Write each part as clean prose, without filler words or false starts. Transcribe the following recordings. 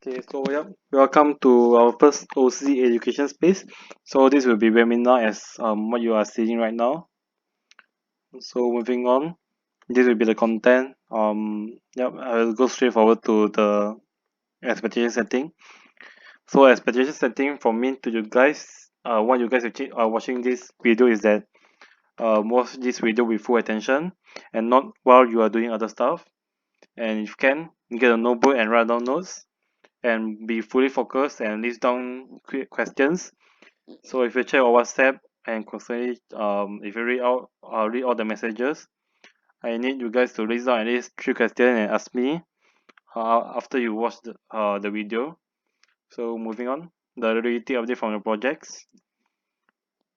Okay, so welcome to our first OC education space. So this will be webinar as what you are seeing right now. So moving on, this will be the content. I will go straight forward to the expectation setting. So expectation setting from me to you guys. What you guys are watching this video is that watch this video with full attention and not while you are doing other stuff. And if you can, get a notebook and write down notes and be fully focused and list down quick questions. So if you check your WhatsApp and constantly if you read all the messages, I need you guys to list down at least 3 questions and ask me after you watch the video. So moving on, the reality update from the projects.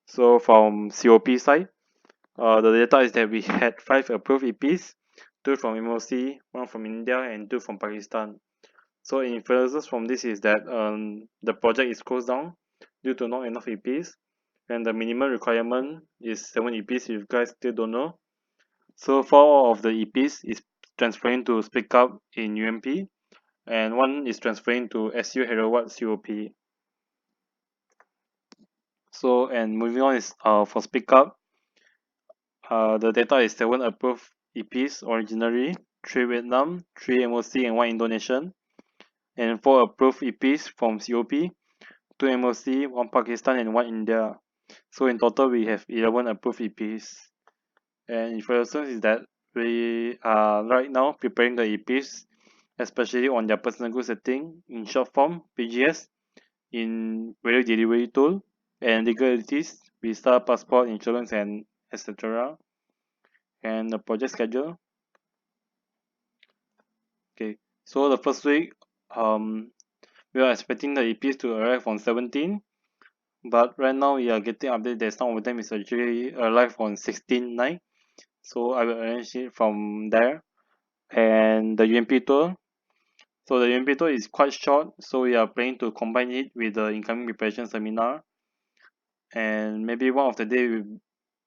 So from COP side, the data is that we had 5 approved EPs, 2 from MOC, 1 from India and 2 from Pakistan. So inferences from this is that the project is closed down due to not enough EPs, and the minimum requirement is 7 EPs if you guys still don't know. So 4 of the EPs is transferring to Speak Up in UMP, and 1 is transferring to SU Herawatt COP. So and moving on is for Speak Up, the data is 7 approved EPs originally, 3 Vietnam, 3 MOC and 1 Indonesian, and 4 approved EPs from COP, 2 MOC, 1 Pakistan and 1 India. So in total we have 11 approved EPs. And inferences is that we are right now preparing the EPs, especially on their personal good setting in short form, PGS, in value delivery tool, and legalities, visa, passport, insurance, and etc. And the project schedule. Okay, so the first week, we are expecting the EPs to arrive on 17, but right now we are getting update that some of them is actually arrive on 16/9. So I will arrange it from there. And the UMP tour. So the UMP tour is quite short, so we are planning to combine it with the incoming preparation seminar. And maybe one of the day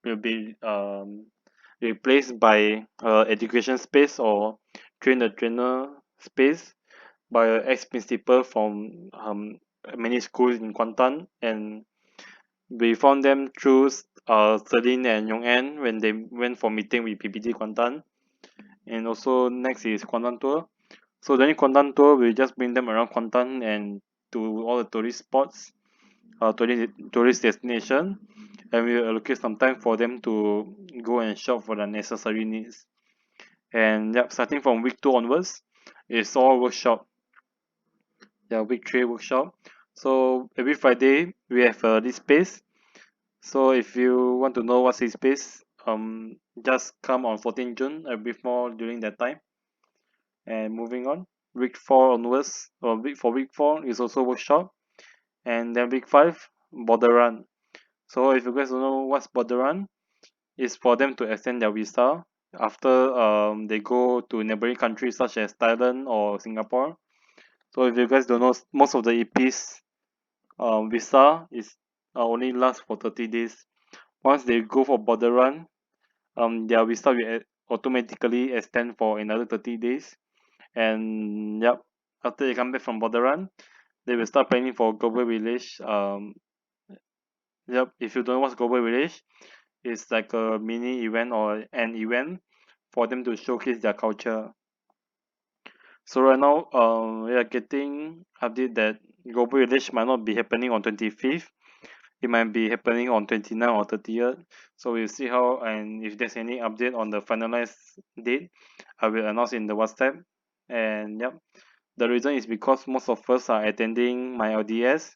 will be replaced by education space or train the trainer space by an ex-principal from many schools in Kuantan, and we found them through Celine and Yong An when they went for meeting with PPT Kuantan. And also next is Kuantan tour. So during Kuantan tour, we just bring them around Kuantan and to all the tourist spots, tourist destination, and we will allocate some time for them to go and shop for the necessary needs. And yep, starting from week 2 onwards, it's all workshop. Yeah, week 3 workshop. So every Friday we have this space. So if you want to know what's this space, just come on 14 June. I'll brief more during that time. And moving on, week 4 onwards, or week 4 is also workshop, and then week 5 border run. So if you guys don't know what's border run, it's for them to extend their visa after they go to neighboring countries such as Thailand or Singapore. So if you guys don't know, most of the EPs visa is only last for 30 days. Once they go for border run, their visa will automatically extend for another 30 days. And yep, after they come back from border run, they will start planning for global village. Yep, if you don't know what's global village, it's like a mini event or an event for them to showcase their culture. So right now, we are getting update that global village might not be happening on 25th. It might be happening on 29th or 30th. So we'll see how, and if there's any update on the finalized date, I will announce in the WhatsApp. And yep, the reason is because most of us are attending my LDS,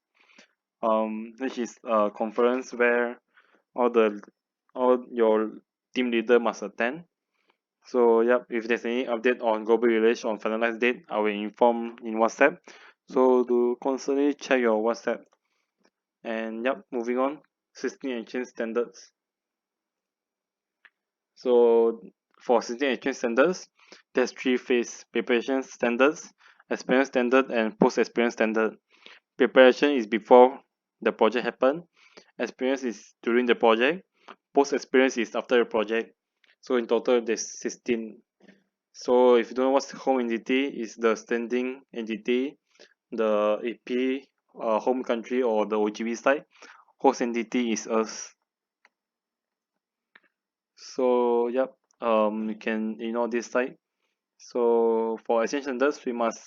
which is a conference where all your team leader must attend. So yep, if there's any update on global village on finalized date, I will inform in WhatsApp. So do constantly check your WhatsApp. And yep, moving on, system exchange standards. So for system exchange standards, there's 3 phase: preparation standards, experience standard, and post experience standard. Preparation is before the project happen. Experience is during the project. Post experience is after the project. So in total there's 16. So if you don't know what's home entity, is the standing entity the EP home country or the OGV site. Host entity is us. So yep, you can ignore this site. So for exchange standards, we must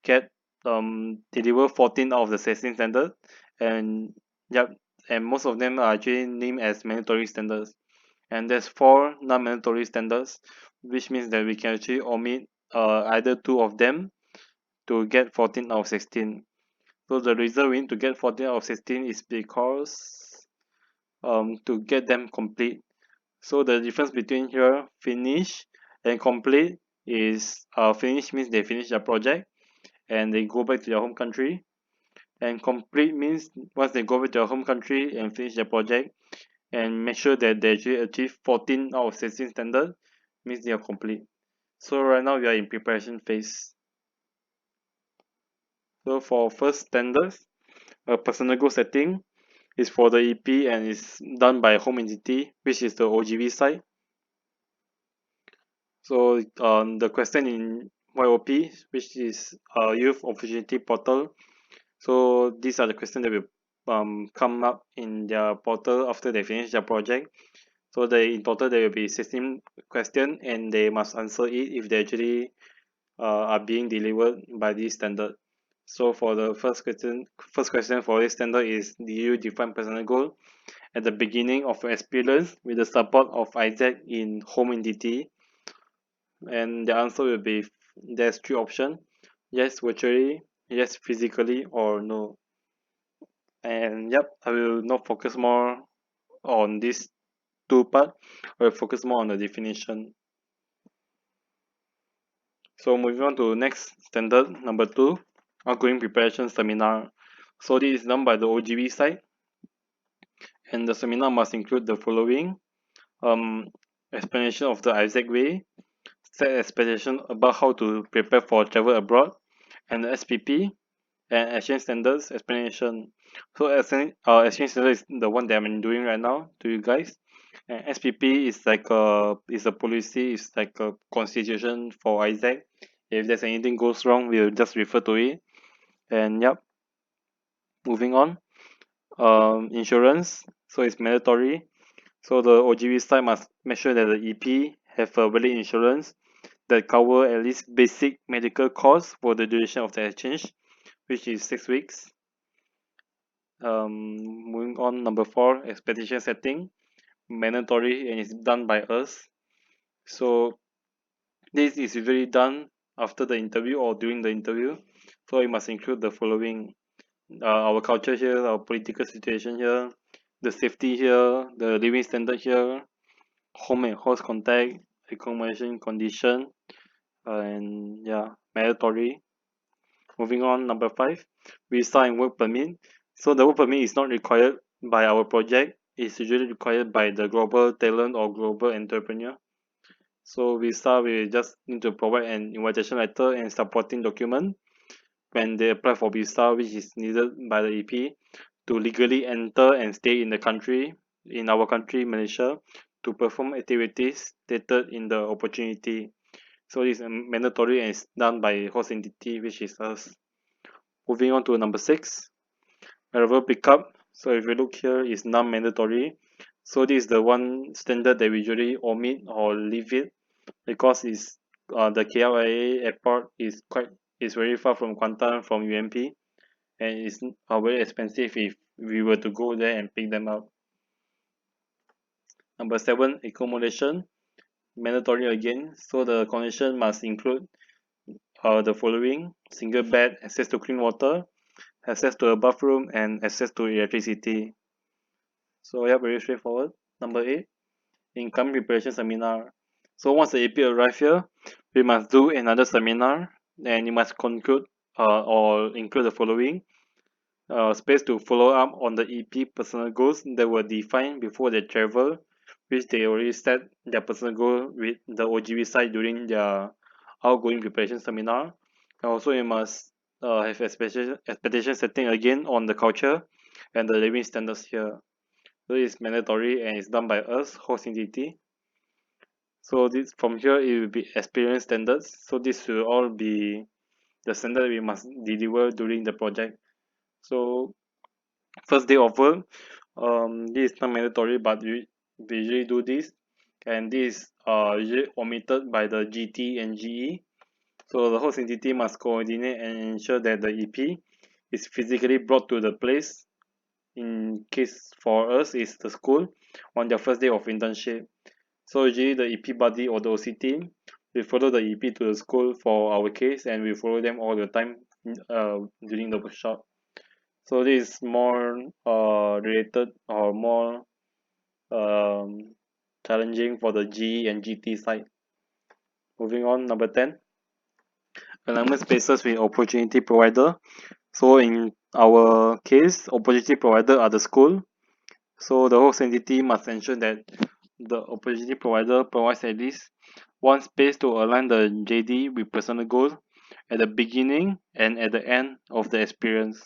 get deliver 14 out of the 16 standard, and yep, and most of them are actually named as mandatory standards. And there's 4 non-mandatory standards, which means that we can actually omit either 2 of them to get 14 out of 16. So the reason we need to get 14 out of 16 is because to get them complete. So the difference between here finish and complete is finish means they finish their project and they go back to their home country, and complete means once they go back to their home country and finish their project and make sure that they actually achieve 14 out of 16 standard means they are complete. So right now we are in preparation phase. So for first standards, a personal goal setting is for the EP and is done by home entity, which is the OGV site. So the question in YOP, which is Youth Opportunity Portal. So these are the questions that will come up in their portal after they finish their project. So in total there will be 16 questions and they must answer it if they actually are being delivered by this standard. So for the first question for this standard is, do you define personal goal at the beginning of your experience with the support of Isaac in home entity? And the answer will be, there's 3 options: yes virtually, yes physically, or no. And yep, I will not focus more on this 2 part. I will focus more on the definition. So moving on to next standard number 2, outgoing preparation seminar. So this is done by the OGV site, and the seminar must include the following: um, explanation of the Isaac way, set expectation about how to prepare for travel abroad, and the SPP and exchange standards explanation. So exchange standard is the one that I'm doing right now to you guys, and SPP is like a policy, is like a constitution for Isaac. If there's anything goes wrong, we'll just refer to it. And yep, moving on. Insurance, so it's mandatory. So the OGV side must make sure that the EP have a valid insurance that cover at least basic medical costs for the duration of the exchange, which is 6 weeks. Moving on, number 4, expectation setting, mandatory and it's done by us. So this is usually done after the interview or during the interview. So it must include the following: our culture here, our political situation here, the safety here, the living standard here, home and host contact, accommodation condition, and yeah, mandatory. Moving on, number 5, visa and work permit. So the work permit is not required by our project. It's usually required by the global talent or global entrepreneur. So visa, we just need to provide an invitation letter and supporting document when they apply for visa, which is needed by the EP to legally enter and stay in the country, in our country, Malaysia, to perform activities stated in the opportunity. So this is mandatory and it's done by host entity, which is us. Moving on to number 6, arrival pickup. So if you look here, is non-mandatory. So this is the one standard that we usually omit or leave it because it's the KLIA airport is very far from Kuantan from UMP, and it's very expensive if we were to go there and pick them up. Number 7, accommodation, mandatory again. So the accommodation must include the following: single bed, access to clean water, access to a bathroom, and access to electricity. So yeah, very straightforward. Number 8, income preparation seminar. So once the AP arrive here, we must do another seminar, and you must conclude or include the following: space to follow up on the EP personal goals that were defined before they travel, which they already set their personal goal with the OGV side during their outgoing preparation seminar. And also you must have expectation setting again on the culture and the living standards here. So it's mandatory and it's done by us, host entity. So this from here it will be experience standards. So this will all be the standard we must deliver during the project. So first day of work, this is not mandatory, but we usually do this, and this is usually omitted by the GT and GE. So the host entity must coordinate and ensure that the EP is physically brought to the place. In case for us is the school on their first day of internship. So usually the EP buddy or the OC team, we follow the EP to the school for our case, and we follow them all the time during the workshop. So this is more related or more um, challenging for the G and GT side. Moving on, number 10, alignment spaces with opportunity provider. So in our case, opportunity provider are the school. So the host entity must ensure that the opportunity provider provides at least one space to align the JD with personal goals at the beginning and at the end of the experience.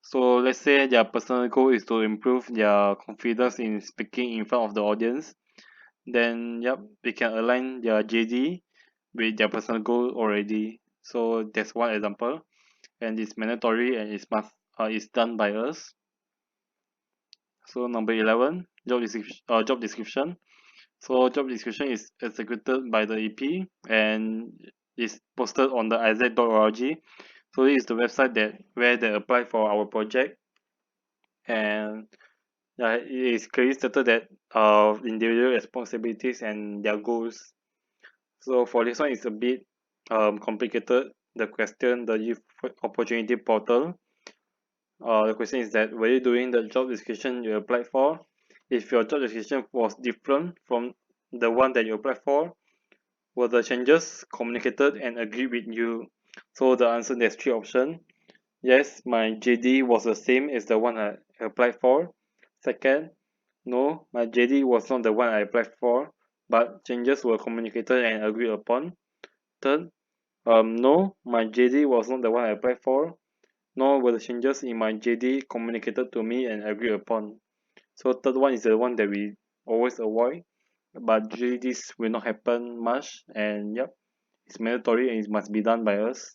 So let's say their personal goal is to improve their confidence in speaking in front of the audience. Then yep, we can align their JD with their personal goal already. So that's one example, and it's mandatory and it's done by us. So number 11, job description. So job description is executed by the EP and is posted on the isaac.org. So this is the website that where they apply for our project, and yeah, it is clearly stated that individual responsibilities and their goals. So for this one, it's a bit complicated. The question, the youth opportunity portal. The question is that were you doing the job description you applied for? If your job description was different from the one that you applied for, were the changes communicated and agreed with you? So the answer, there's three options. Yes, my JD was the same as the one I applied for. Second, no, my JD was not the one I applied for, but changes were communicated and agreed upon. Third, no, my JD was not the one I applied for, nor were the changes in my JD communicated to me and agreed upon. So third one is the one that we always avoid, but usually this will not happen much, and yep, it's mandatory and it must be done by us.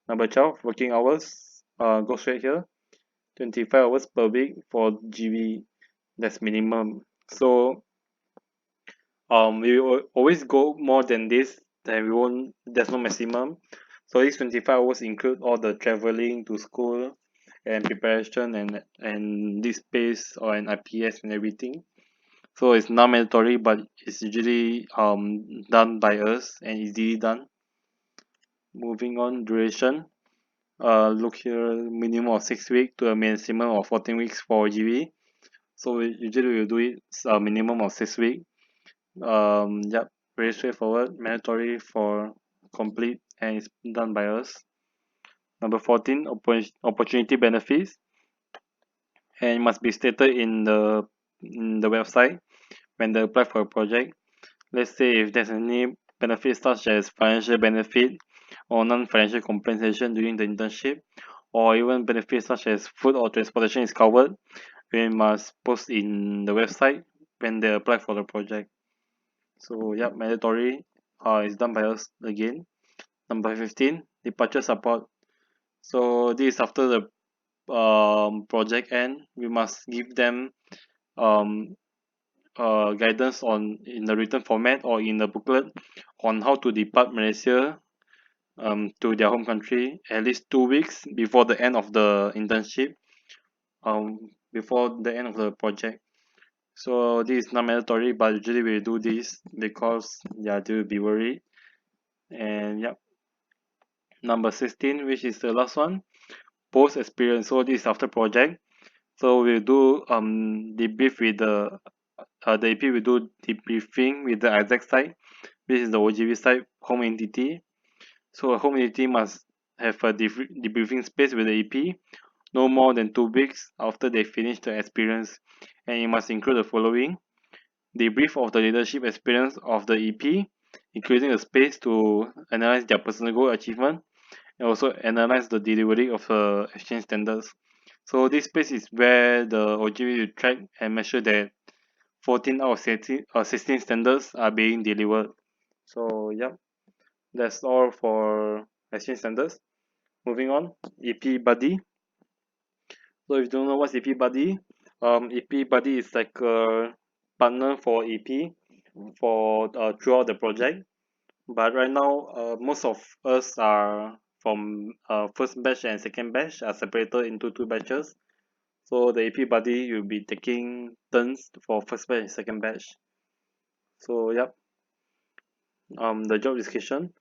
Number 12, working hours. Go straight here. 25 hours per week for GB. That's minimum. So we will always go more than this. Then we won't. There's no maximum. So these 25 hours include all the traveling to school and preparation and this space or an IPS and everything. So it's not mandatory, but it's usually done by us and easily done. Moving on, duration. Look here, minimum of 6 weeks to a maximum of 14 weeks for GB. So usually we do it a minimum of 6 weeks. Yep, very straightforward, mandatory for complete, and it's done by us. Number 14, opportunity benefits, and it must be stated in the website when they apply for a project. Let's say if there's any benefits such as financial benefit or non-financial compensation during the internship, or even benefits such as food or transportation is covered, we must post in the website when they apply for the project. So yeah, mandatory is done by us again. Number 15, departure support. So this is after the project end. We must give them um, guidance on in the written format or in the booklet on how to depart Malaysia to their home country at least 2 weeks before the end of the internship, before the end of the project. So this is not mandatory, but usually we do this because yeah, they will be worried. And yeah, number 16, which is the last one, post experience. So this is after project. So we do debrief with the AP will do debriefing with the Isaac side, which is the OGV side home entity. So a home entity must have a debriefing space with the EP no more than 2 weeks after they finish the experience, and it must include the following: debrief of the leadership experience of the EP, including a space to analyze their personal goal achievement and also analyze the delivery of the exchange standards. So this space is where the OGV will track and measure that 14 out of 16 standards are being delivered. So yeah, that's all for exchange standards. moving on, EP Buddy. So if you don't know what's EP Buddy, EP Buddy is like a partner for EP for throughout the project. But right now, most of us are from first batch and second batch are separated into two batches. So the AP buddy will be taking turns for first batch and second batch. So yep, the job description.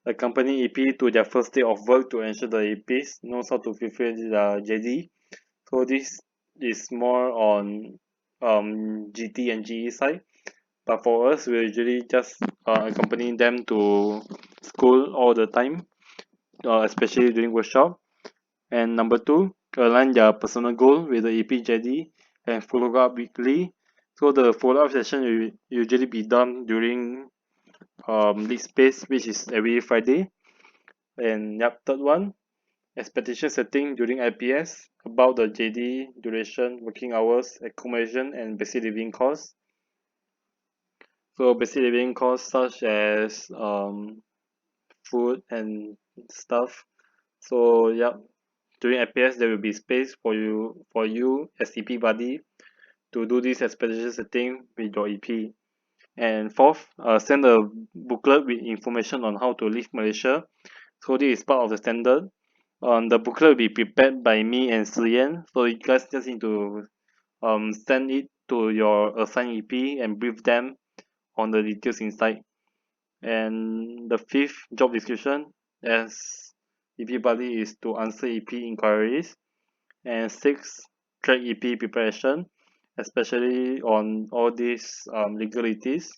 Accompany EP to their first day of work to ensure the EPs knows how to fulfill the JD. So this is more on GT and GE side. But for us, we usually just accompany them to school all the time, especially during workshop. And number two, align their personal goal with the EPJD and follow up weekly. So the follow-up session will usually be done during lead space, which is every Friday. And yep, third one, expectation setting during IPS about the JD duration, working hours, accommodation, and basic living costs. So basic living costs such as food and stuff. So yep, during IPS there will be space for you as EP buddy to do this expectation setting with your EP. And fourth, send a booklet with information on how to leave Malaysia. So this is part of the standard. The booklet will be prepared by me and Siyan. So you guys just need to send it to your assigned EP and brief them on the details inside. And the fifth job description as EP buddy is to answer EP inquiries. And six, track EP preparation, especially on all these legalities.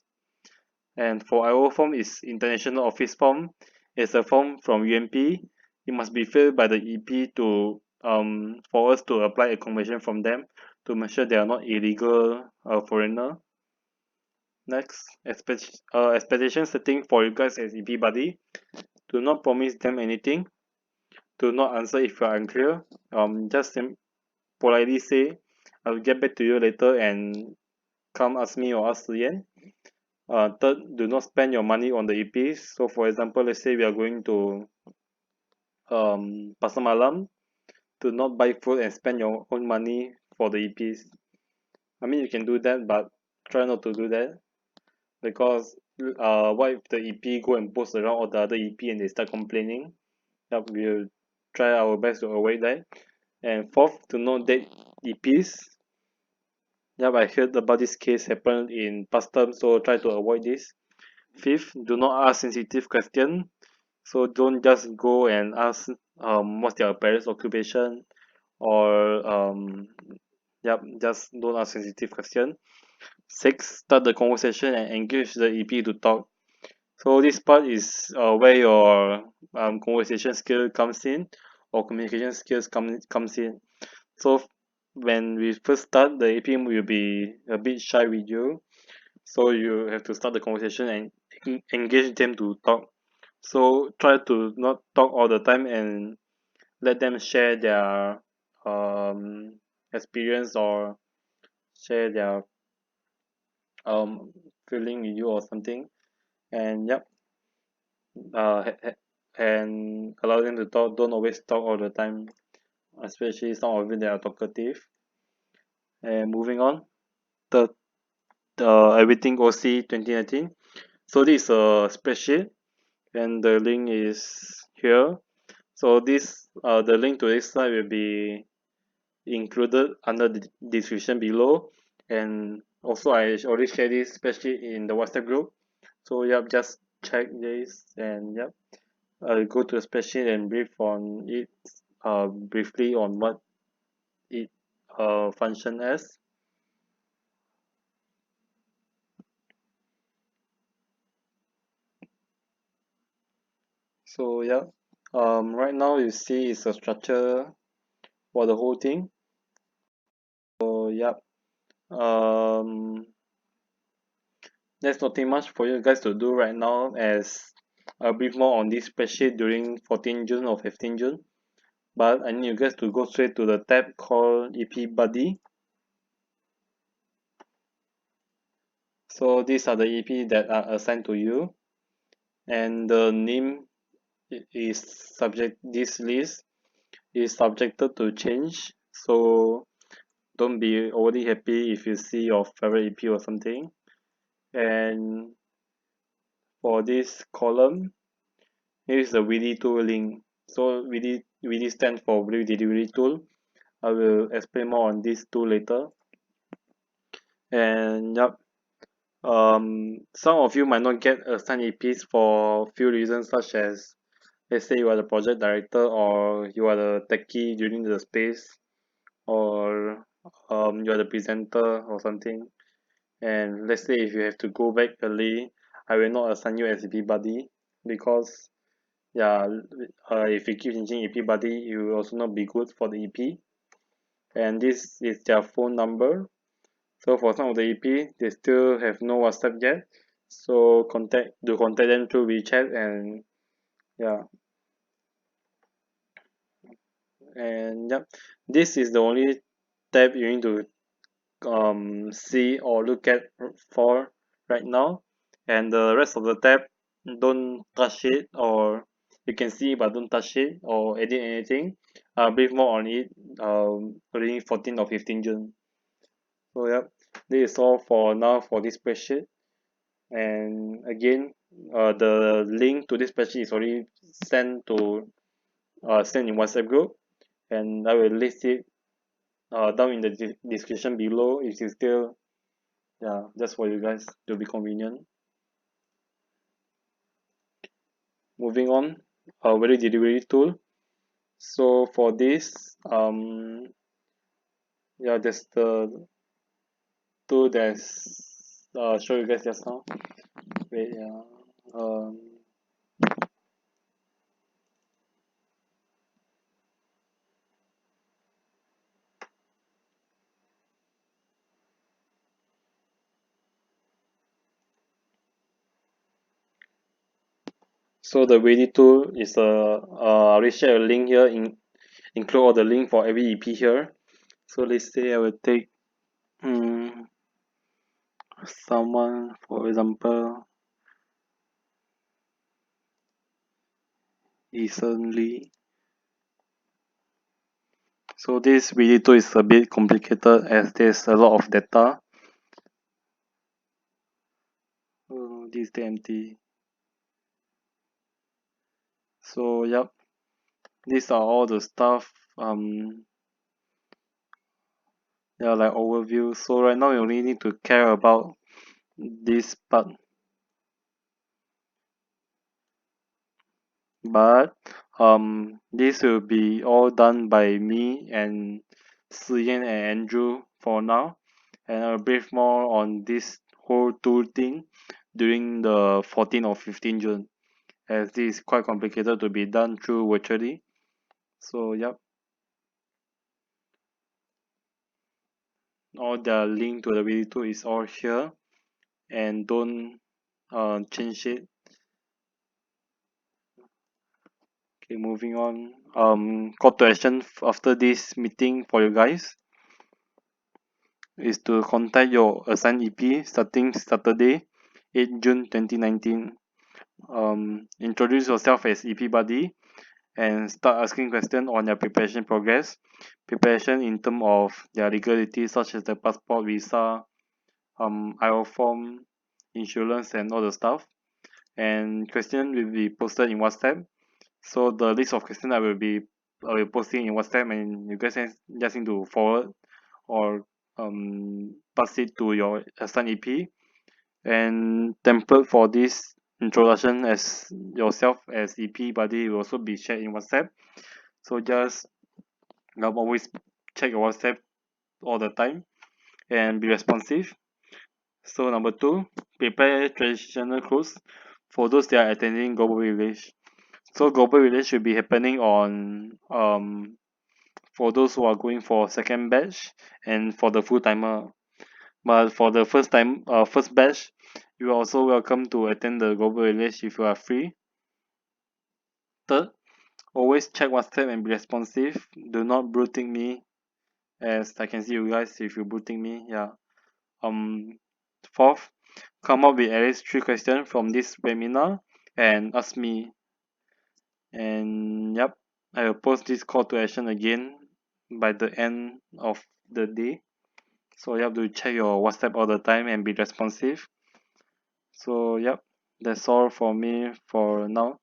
And for IO form is international office form. It's a form from UMP. It must be filled by the EP to for us to apply accommodation from them to make sure they are not illegal foreigner. Next, expectation setting for you guys as EP buddy. Do not promise them anything. Do not answer if you are unclear. Just politely say, I'll get back to you later and come ask me or ask Lian. Third, do not spend your money on the EPs. So for example, let's say we are going to Pasar Malam. Do not buy food and spend your own money for the EPs. I mean, you can do that, but try not to do that because what if the EP go and post around all the other EP and they start complaining? Yep, we'll try our best to avoid that. And fourth, do not date EPs. Yep, I heard about this case happened in past term, so try to avoid this. Fifth, do not ask sensitive question. So don't just go and ask what's their parents' occupation or yep, just don't ask sensitive question. Six, start the conversation and engage the EP to talk. So this part is where your conversation skill comes in or communication skills comes in. So when we first start, the AP will be a bit shy with you. So you have to start the conversation and engage them to talk. So try to not talk all the time and let them share their experience or share their um feeling with you or something. And yep, and allow them to talk. Don't always talk all the time, especially some of you that are talkative. And moving on, the everything OC 2019. So this is a spreadsheet and the link is here. So this the link to this slide will be included under the description below, and also I already share this spreadsheet in the WhatsApp group. So yep, just check this and yep, I'll go to the spreadsheet and brief on it briefly on what it function as. So yeah, right now you see it's a structure for the whole thing. So yeah, um, there's nothing much for you guys to do right now as I'll brief more on this spreadsheet during 14 June or 15 June. But I need you guys to go straight to the tab called EP Buddy. So these are the EP that are assigned to you, and the name this list is subjected to change. So don't be overly happy if you see your favorite EP or something. And for this column, here is the VD tool link. So VD stands for Value Delivery Tool. I will explain more on this tool later. And yep, some of you might not get assigned EPs for few reasons, such as let's say you are the project director or you are the techie during the space, or you are the presenter or something. And let's say if you have to go back early, I will not assign you as EP buddy, because yeah, if you keep changing EP buddy, it will also not be good for the EP. And this is their phone number. So for some of the EP, they still have no WhatsApp yet. So contact them through WeChat. And yeah, and yep, this is the only tab you need to see or look at for right now. And the rest of the tab, don't touch it, or you can see but don't touch it or edit anything. I'll brief more on it during 14 or 15 June. So yep, this is all for now for this spreadsheet. And again, the link to this spreadsheet is already sent in WhatsApp group, and I will list it down in the description below if you still, yeah, just for you guys to be convenient. Moving on, value delivery tool. So for this, yeah, there's the tool that's show you guys just now. Wait, yeah. Um, so the ready tool is I will share a link here, include all the link for every EP here. So let's say I will take someone, for example, recently. So this ready tool is a bit complicated as there's a lot of data. This is the empty. So yep, these are all the stuff. Yeah, like overview. So right now you only need to care about this part, but this will be all done by me and Siyan and Andrew for now, and I'll brief more on this whole tool thing during the 14 or 15 June, as this is quite complicated to be done through virtually. So yep, all the link to the video is all here, and don't change it. Okay, moving on. Call to action after this meeting for you guys is to contact your assigned EP starting Saturday, 8 June 2019. Introduce yourself as EP buddy and start asking questions on your preparation progress. Preparation in terms of their legality, such as the passport, visa, IO form, insurance, and all the stuff. And question will be posted in WhatsApp. So the list of questions I will posting in WhatsApp, and you guys just need to forward or pass it to your assigned EP. And template for this introduction as yourself as EP buddy will also be shared in WhatsApp. So just always check your WhatsApp all the time and be responsive. So number two, prepare traditional clothes for those that are attending Global Village. So Global Village should be happening on for those who are going for second batch and for the full timer. But for the first batch, you are also welcome to attend the Global Village if you are free. Third, always check WhatsApp and be responsive. Do not bruiting me, as I can see you guys if you bruiting me. Yeah. Fourth, come up with at least 3 questions from this webinar and ask me. And yep, I will post this call to action again by the end of the day. So you have to check your WhatsApp all the time and be responsive. So yep, that's all for me for now.